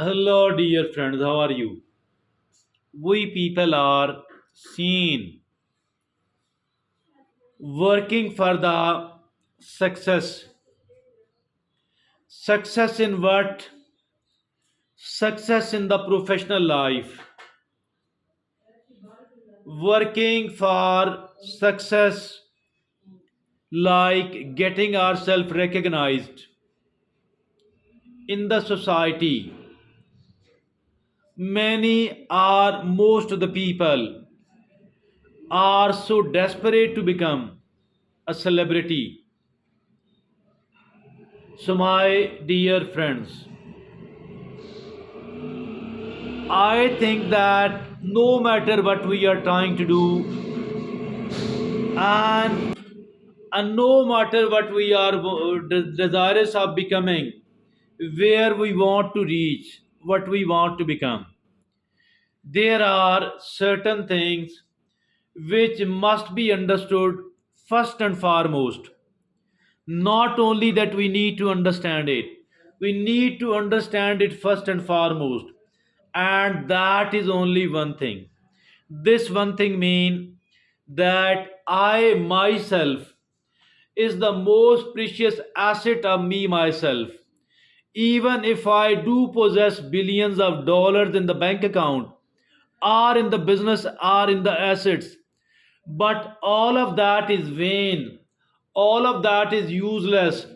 Hello, dear friends, how are you? We people are seen working for the success. Success in what? Success in the professional life. Working for success like getting ourselves recognized in the society. Many are, most of the people are so desperate to become a celebrity. So, my dear friends, I think that no matter what we are trying to do, and no matter what we are desirous of becoming, where we want to reach, what we want to become, there are certain things which must be understood first and foremost. Not only that we need to understand it, we need to understand it first and foremost. And that is only one thing. This one thing means that I myself is the most precious asset of me myself. Even if I do possess billions of dollars in the bank account, or in the business, or in the assets, but all of that is vain. All of that is useless.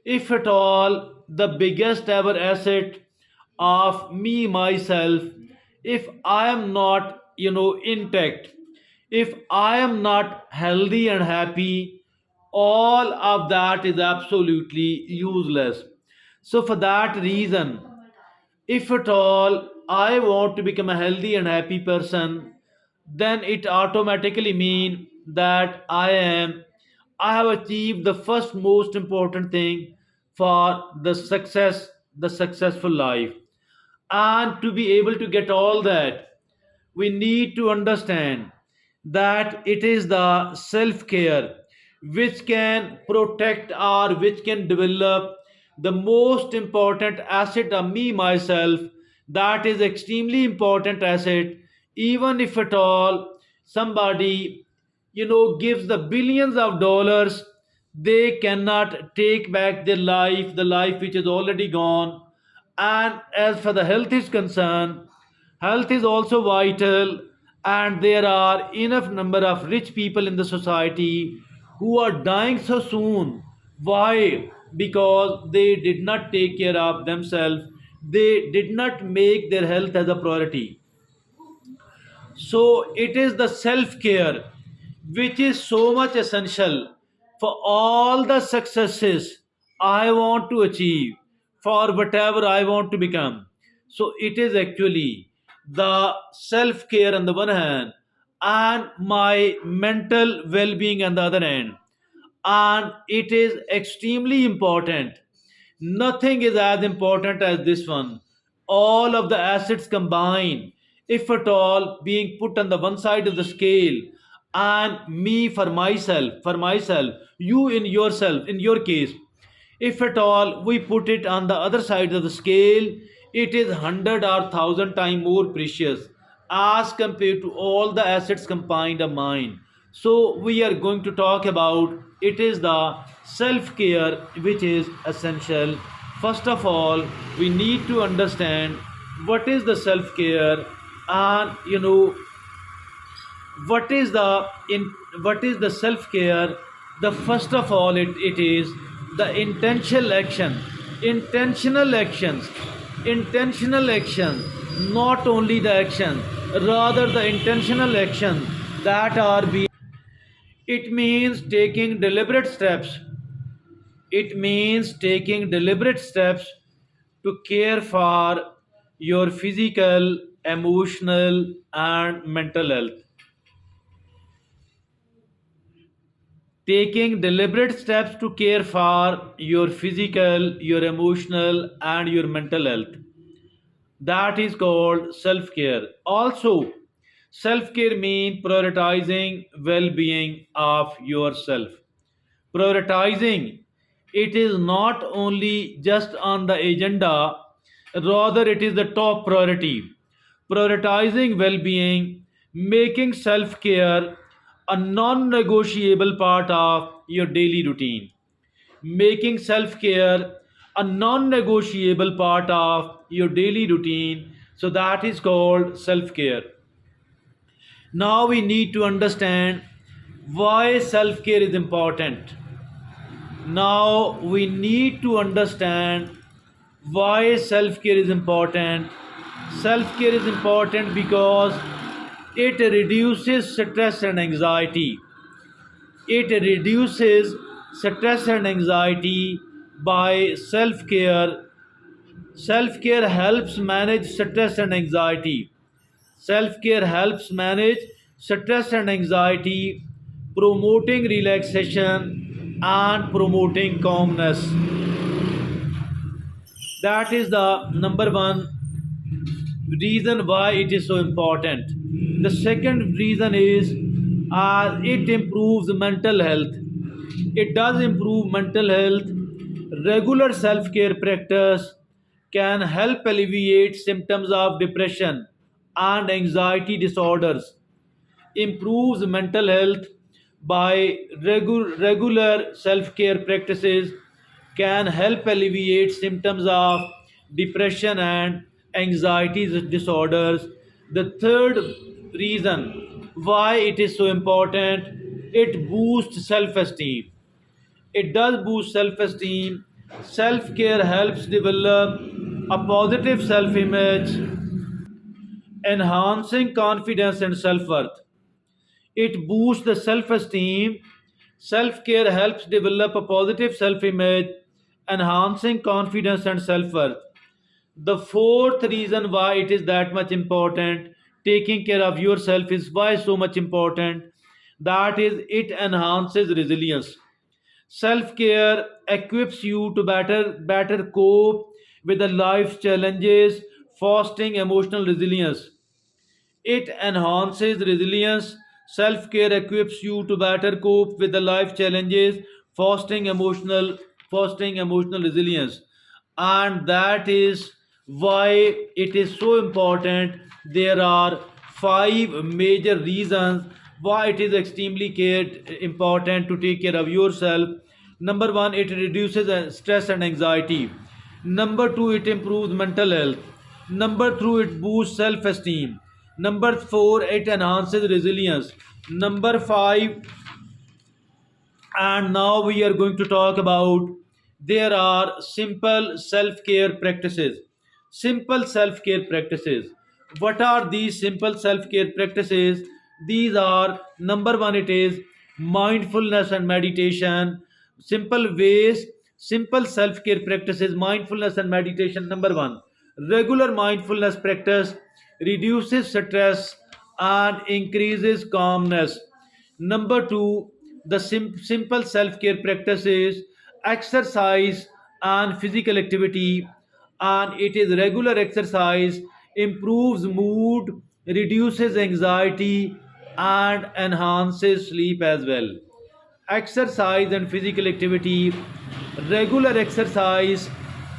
If at all, the biggest ever asset of me myself, if I am not, intact, if I am not healthy and happy, all of that is absolutely useless. So, for that reason, if at all I want to become a healthy and happy person, then it automatically means that I have achieved the first most important thing for the successful life. And to be able to get all that, we need to understand that it is the self care which can protect or which can develop the most important asset of me myself. That is extremely important asset. Even if at all somebody gives the billions of dollars, they cannot take back their life, the life which is already gone. And as for the health is concerned, health is also vital, and there are enough number of rich people in the society who are dying so soon. Why? Because they did not take care of themselves. They did not make their health as a priority. So it is the self care which is so much essential for all the successes I want to achieve, for whatever I want to become. So it is actually the self care on the one hand and my mental well being on the other hand. And it is extremely important. Nothing is as important as this one. All of the assets combined, if at all, being put on the one side of the scale, and me for myself, you in yourself, in your case, if at all we put it on the other side of the scale, it is 100 or 1,000 times more precious as compared to all the assets combined of mine. So we are going to talk about it is the self care which is essential. First of all, we need to understand what is the self care, and what is the self care. The first of all, it is the intentional actions, intentional action, not only the action, rather the intentional action that are being. It means taking deliberate steps. It means taking deliberate steps to care for your physical, emotional, and mental health. Taking deliberate steps to care for your physical, your emotional, and your mental health. That is called self care. Also, self care means prioritizing well being of yourself. Prioritizing, it is not only just on the agenda Rather, it is the top priority. Prioritizing well being, making self care a non negotiable part of your daily routine. Making self care a non negotiable part of your daily routine. So, that is called self care. Now, we need to understand why self care is important. Now, we need to understand why self care is important. Self care is important because it reduces stress and anxiety. It reduces stress and anxiety by self care. Self care helps manage stress and anxiety. Self care helps manage stress and anxiety, promoting relaxation and promoting calmness. That is the number one reason why it is so important. The second reason is it improves mental health. It does improve mental health. Regular self care practice can help alleviate symptoms of depression and anxiety disorders, improves mental health by regular self care practices, can help alleviate symptoms of depression and anxiety disorders. The third reason why it is so important, it boosts self esteem. It does boost self esteem. Self care helps develop a positive self image, enhancing confidence and self worth. It boosts the self esteem. Self care helps develop a positive self image, enhancing confidence and self worth. The fourth reason why it is that much important, taking care of yourself, is why so much important. That is, it enhances resilience. Self care equips you to better cope with the life's challenges, fostering emotional resilience. It enhances resilience. Self care equips you to better cope with the life challenges, fostering emotional resilience. And that is why it is so important. There are five major reasons why it is extremely important to take care of yourself. Number one, it reduces stress and anxiety. Number two, it improves mental health. Number two, it boosts self esteem. Number four, it enhances resilience. Number five, and now we are going to talk about, there are simple self care practices. Simple self care practices. What are these simple self care practices? These are, number one, it is mindfulness and meditation. Simple ways, simple self care practices, mindfulness and meditation. Number one, regular mindfulness practice reduces stress and increases calmness. Number two, the simple self care practice is exercise and physical activity, and it is regular exercise improves mood, reduces anxiety, and enhances sleep as well. Exercise and physical activity, regular exercise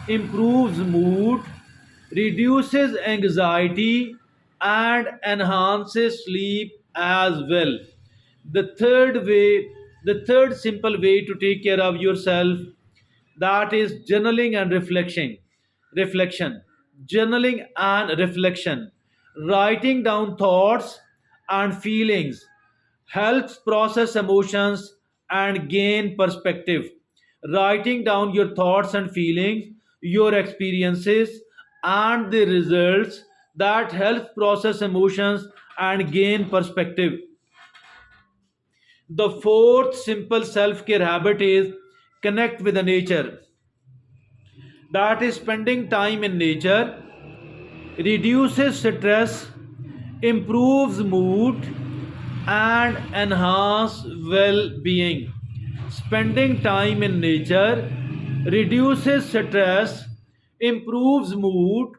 improves mood, reduces anxiety, and enhances sleep as well. The third simple way to take care of yourself, that is journaling and reflection. Journaling and reflection, writing down thoughts and feelings, helps process emotions and gain perspective. Writing down your thoughts and feelings, your experiences, and the results, that helps process emotions and gain perspective. The fourth simple self care habit is connect with the nature. That is, spending time in nature reduces stress, improves mood, and enhance well-being. Spending time in nature reduces stress, improves mood,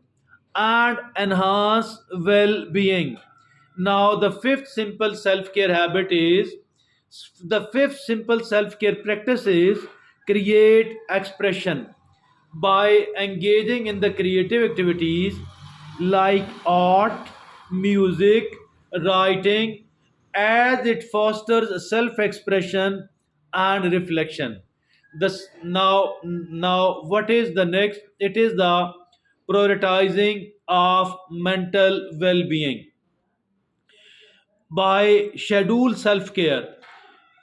and enhance well-being. Now, the fifth simple self-care practice is create expression. by engaging in the creative activities like art, music, writing, as it fosters self expression and reflection. Now, what is the next? It is the prioritizing of mental well being by schedule self care.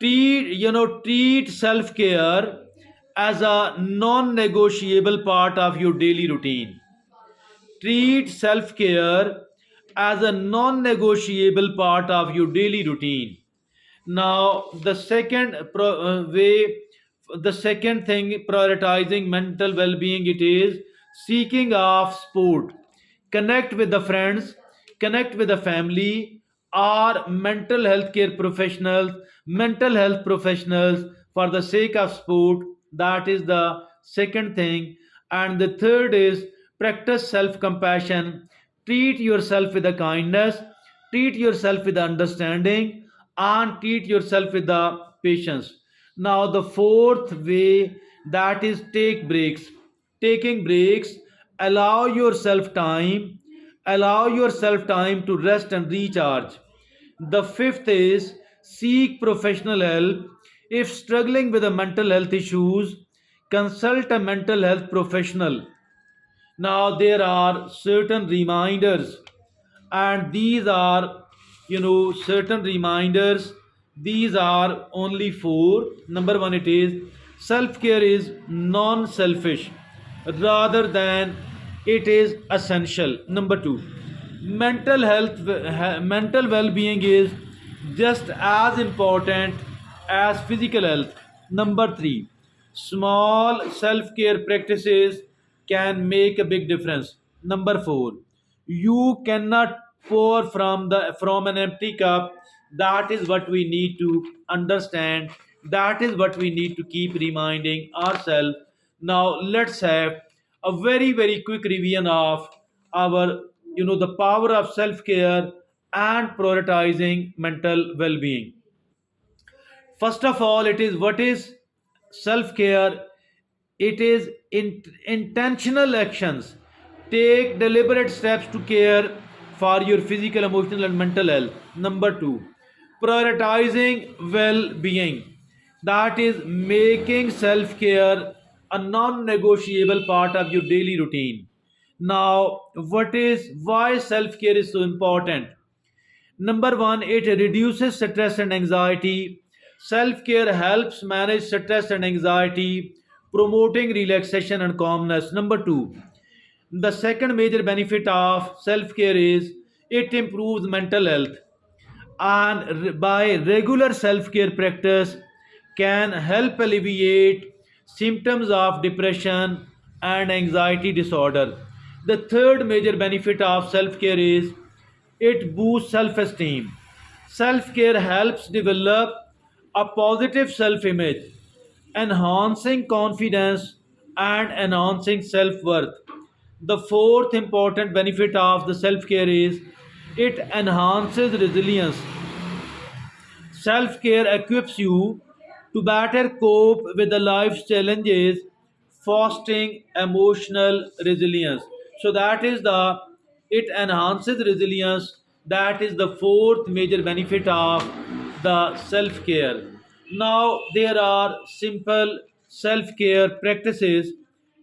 Treat self care as a non negotiable part of your daily routine. Treat self care as a non negotiable part of your daily routine. Now, the second thing, prioritizing mental well being, it is seeking of support. Connect with the friends, connect with the family, or mental health professionals for the sake of support. That is the second thing. And the third is practice self compassion. Treat yourself with a kindness, treat yourself with understanding, and treat yourself with the patience. Now, the fourth way, that is take breaks. Taking breaks, allow yourself time, allow yourself time to rest and recharge. The fifth is seek professional help. If struggling with a mental health issues, consult a mental health professional. Now there are certain reminders, and these are, certain reminders. These are only four. Number one, it is self care is non selfish rather than it is essential. Number two, mental well being is just as important as physical health. Number three, small self care practices can make a big difference. Number four, you cannot pour from an empty cup. That is what we need to understand. That is what we need to keep reminding ourselves. Now let's have a very very quick revision of our, the power of self care and prioritizing mental well being. First of all, it is what is self care? It is intentional actions. Take deliberate steps to care for your physical, emotional, and mental health. Number two, prioritizing well being. That is making self care a non negotiable part of your daily routine. Now, why self care is so important? Number one, it reduces stress and anxiety. Self care helps manage stress and anxiety, promoting relaxation and calmness. Number two, the second major benefit of self care is it improves mental health, and by regular self-care practice can help alleviate symptoms of depression and anxiety disorder. The third major benefit of self-care is it boosts self-esteem. Self-care helps develop a positive self-image, enhancing confidence and enhancing self-worth. The fourth important benefit of the self-care is it enhances resilience. Self care equips you to better cope with the life's challenges, fostering emotional resilience. So that is the it enhances resilience. That is the fourth major benefit of the self care. Now there are simple self care practices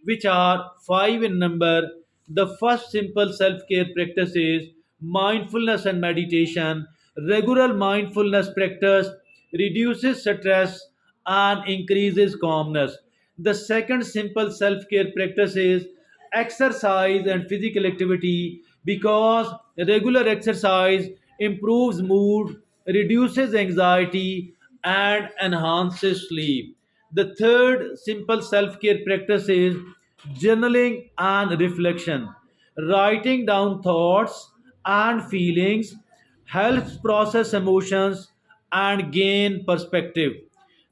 which are five in number. The first simple self care practice is mindfulness and meditation. Regular mindfulness practice reduces stress and increases calmness. The second simple self care practice is exercise and physical activity, because regular exercise improves mood, reduces anxiety, and enhances sleep. The third simple self care practice is journaling and reflection. Writing down thoughts and feelings helps process emotions and gain perspective.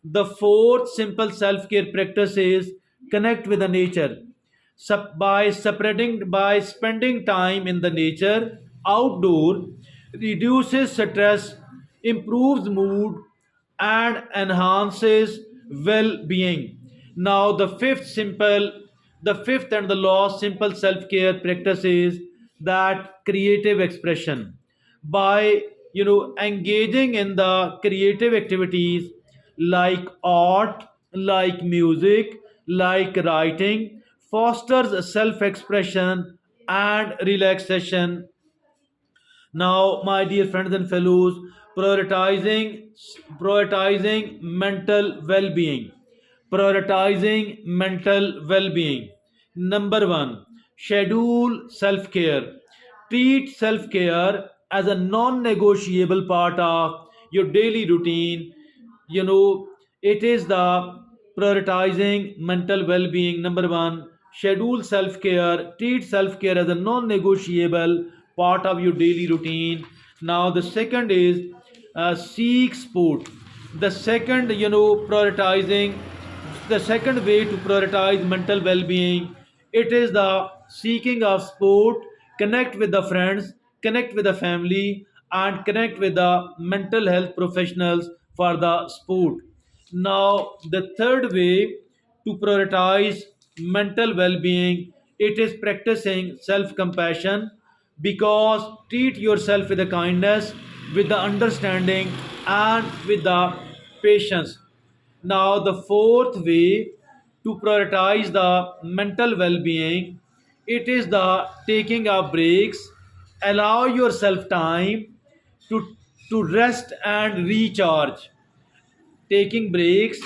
The fourth simple self care practice is connect with the nature. By spending time in the nature, outdoor, reduces stress, improves mood, and enhances well being. Now, the fifth simple The fifth and the last simple self-care practice is that creative expression. By engaging in the creative activities like art, like music, like writing, fosters self-expression and relaxation. Now, my dear friends and fellows, prioritizing mental well-being. Prioritizing mental well-being. Number one, schedule self-care. Treat self-care as a non-negotiable part of your daily routine. It is the prioritizing mental well-being. Number one, schedule self-care. Treat self-care as a non-negotiable part of your daily routine. Now the second is seek support. The second, prioritizing the second way to prioritize mental well-being, it is the seeking of support. Connect with the friends, connect with the family, and connect with the mental health professionals for the support. Now the third way to prioritize mental well-being, it is practicing self-compassion, because treat yourself with the kindness, with the understanding, and with the patience. Now, the fourth way to prioritize the mental well being, it is the taking of breaks. Allow yourself time to, to rest and recharge. Taking breaks,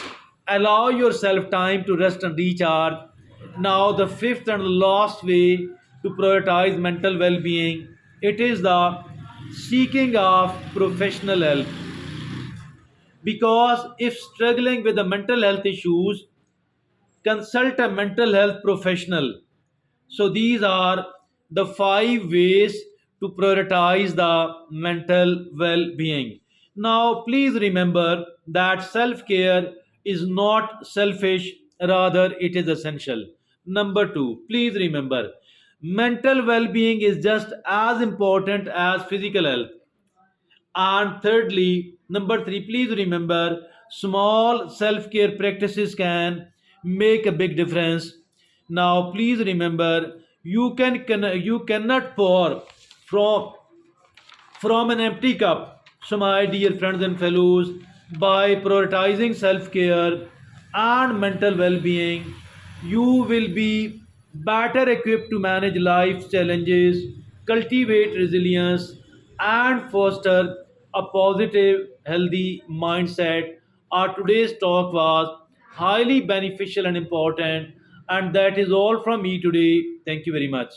allow yourself time to rest and recharge. Now, the fifth and last way to prioritize mental well being, it is the seeking of professional help. Because if struggling with the mental health issues, consult a mental health professional. So these are the five ways to prioritize the mental well-being. Now please remember that self-care is not selfish, rather it is essential. Number 2, please remember, mental well-being is just as important as physical health. And thirdly, number three, please remember, small self care practices can make a big difference. Now, please remember, you cannot pour from from an empty cup. So, my dear friends and fellows, by prioritizing self care and mental well being, you will be better equipped to manage life's challenges, cultivate resilience, and foster a positive, healthy mindset. Our today's talk was highly beneficial and important, and that is all from me today. Thank you very much.